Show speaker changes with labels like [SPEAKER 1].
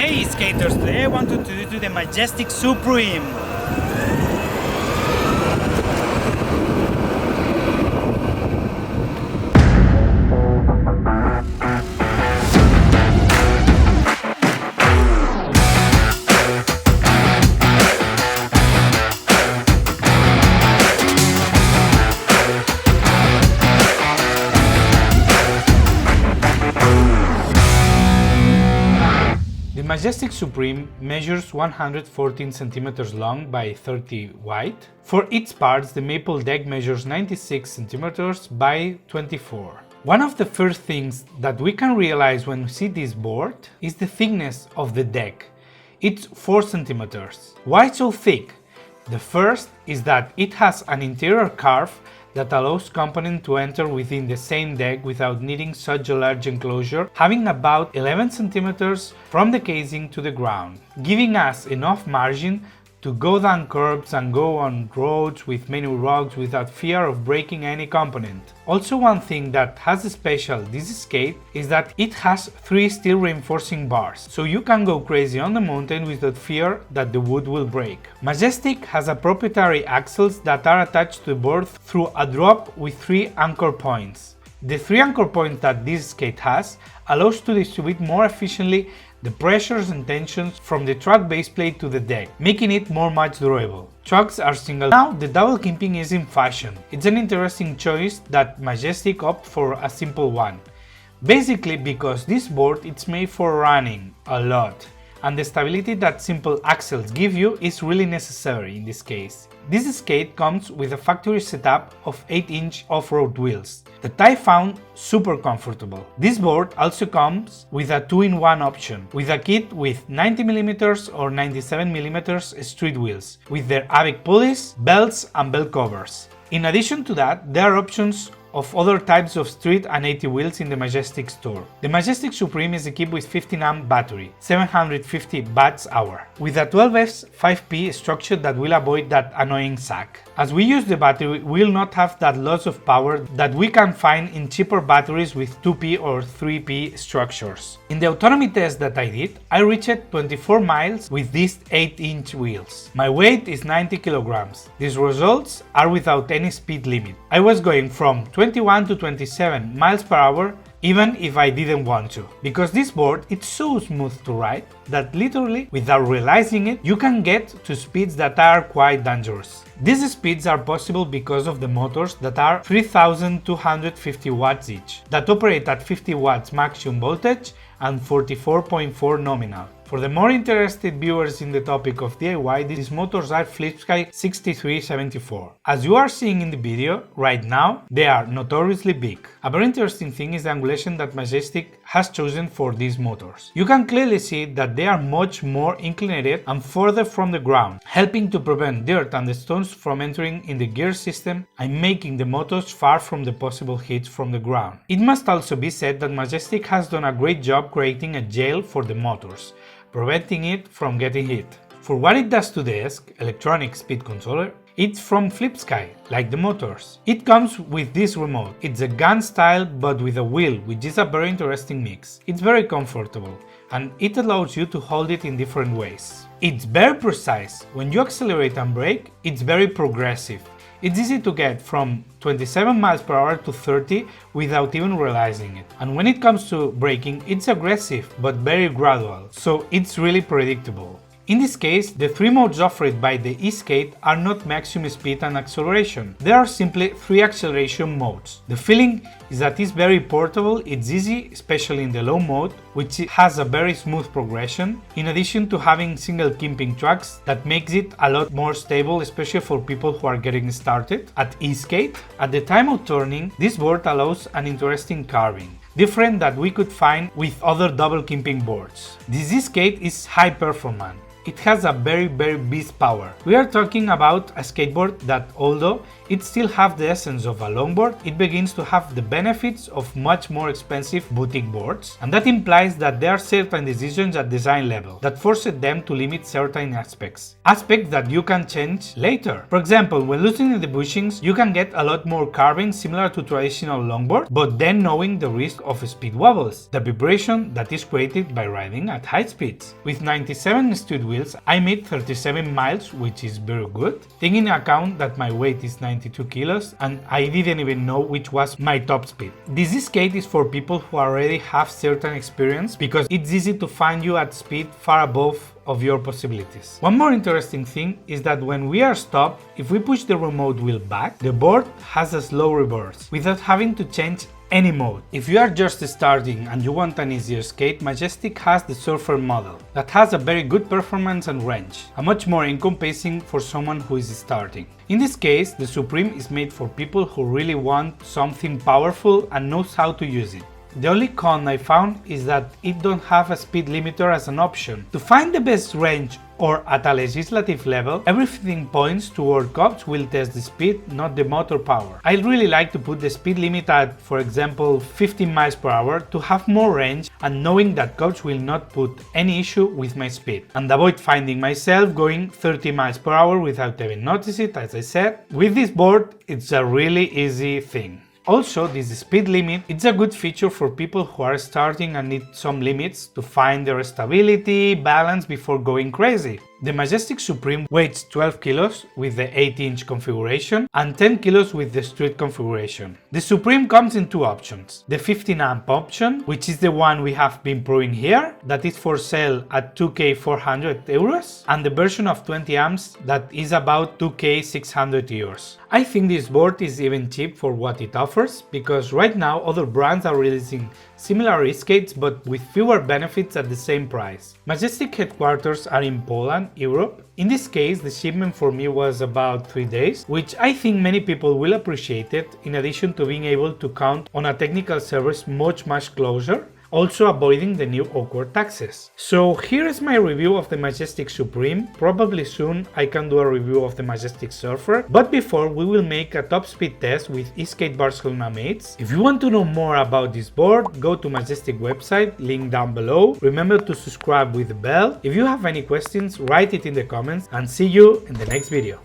[SPEAKER 1] Hey skaters, today I want to introduce you to the Majestic Supreme.
[SPEAKER 2] The Majestic Supreme measures 114 centimeters long by 30 wide. For its parts, the maple deck measures 96 centimeters by 24. One of the first things that we can realize when we see this board is the thickness of the deck. It's 4 centimeters. Why so thick? The first is that it has an interior curve that allows components to enter within the same deck without needing such a large enclosure, having about 11 centimeters from the casing to the ground, giving us enough margin to go down curbs and go on roads with many rocks without fear of breaking any component. Also, one thing that has special this skate is that it has 3 steel reinforcing bars, so you can go crazy on the mountain without fear that the wood will break. Majestic has a proprietary axles that are attached to the board through a drop with 3 anchor points. The 3 anchor points that this skate has allows to distribute more efficiently the pressures and tensions from the truck base plate to the deck, making it much durable. Trucks are single. Now the double kimping is in fashion. It's an interesting choice that Majestic opted for a simple one. Basically because this board is made for running a lot, and the stability that simple axles give you is really necessary in this case. This skate comes with a factory setup of 8-inch off-road wheels that I found super comfortable. This board also comes with a 2-in-1 option, with a kit with 90mm or 97mm street wheels, with their ABEC pulleys, belts and belt covers. In addition to that, there are options of other types of street and 80 wheels in the Majestic store. The Majestic Supreme is equipped with 15-amp battery, 750 watts-hour, with a 12S 5P structure that will avoid that annoying sag. As we use the battery, we will not have that loss of power that we can find in cheaper batteries with 2P or 3P structures. In the autonomy test that I did, I reached 24 miles with these 8-inch wheels. My weight is 90 kilograms. These results are without any speed limit. I was going from 21 to 27 miles per hour even if I didn't want to, because this board is so smooth to ride that literally without realizing it you can get to speeds that are quite dangerous. These speeds are possible because of the motors that are 3250 watts each, that operate at 50 watts maximum voltage and 44.4 nominal. For the more interested viewers in the topic of DIY, these motors are FlipSky 6374. As you are seeing in the video, right now, they are notoriously big. A very interesting thing is the angulation that Majestic has chosen for these motors. You can clearly see that they are much more inclined and further from the ground, helping to prevent dirt and the stones from entering in the gear system and making the motors far from the possible hits from the ground. It must also be said that Majestic has done a great job creating a jail for the motors, preventing it from getting hit. For what it does to the ESC, electronic speed controller, it's from FlipSky, like the motors. It comes with this remote. It's a gun style but with a wheel, which is a very interesting mix. It's very comfortable and it allows you to hold it in different ways. It's very precise. When you accelerate and brake, it's very progressive. It's easy to get from 27 miles per hour to 30 without even realizing it. And when it comes to braking, it's aggressive but very gradual, so it's really predictable. In this case, the 3 modes offered by the e-skate are not maximum speed and acceleration. They are simply 3 acceleration modes. The feeling is that it's very portable, it's easy, especially in the low mode, which has a very smooth progression, in addition to having single kimping tracks that makes it a lot more stable, especially for people who are getting started. At e-skate, at the time of turning, this board allows an interesting carving, different that we could find with other double kimping boards. This e-skate is high performance. It has a very beast power. We are talking about a skateboard that, although it still has the essence of a longboard, it begins to have the benefits of much more expensive boutique boards, and that implies that there are certain decisions at design level that force them to limit certain aspects that you can change later. For example, when loosening the bushings, you can get a lot more carving similar to traditional longboard, but then knowing the risk of speed wobbles, the vibration that is created by riding at high speeds. With 97 street wheels, I made 37 miles, which is very good, taking into account that my weight is 92 kilos and I didn't even know which was my top speed. This skate is for people who already have certain experience because it's easy to find you at speed far above of your possibilities. One more interesting thing is that when we are stopped, if we push the remote wheel back, the board has a slow reverse without having to change any mode. If you are just starting and you want an easier skate, Majestic has the Surfer model that has a very good performance and range, a much more encompassing for someone who is starting. In this case, the Supreme is made for people who really want something powerful and knows how to use it. The only con I found is that it don't have a speed limiter as an option. To find the best range or at a legislative level, everything points toward cops will test the speed, not the motor power. I really like to put the speed limit at, for example, 15 miles per hour to have more range and knowing that cops will not put any issue with my speed and avoid finding myself going 30 miles per hour without even notice it, as I said. With this board, it's a really easy thing. Also, this speed limit is a good feature for people who are starting and need some limits to find their stability, balance before going crazy. The Majestic Supreme weighs 12 kilos with the 8-inch configuration and 10 kilos with the street configuration. The Supreme comes in two options. The 15 amp option, which is the one we have been proving here, that is for sale at 2,400 euros, and the version of 20 amps that is about 2,600 euros. I think this board is even cheap for what it offers, because right now other brands are releasing similar skates but with fewer benefits at the same price. Majestic headquarters are in Poland, Europe. In this case, the shipment for me was about 3 days, which I think many people will appreciate it, in addition to being able to count on a technical service much closer, also avoiding the new awkward taxes. So here is my review of the Majestic Supreme. Probably soon I can do a review of the Majestic Surfer, but before we will make a top speed test with eSkate Barcelona mates. If you want to know more about this board, go to Majestic website, link down below. Remember to subscribe with the bell. If you have any questions, write it in the comments and see you in the next video.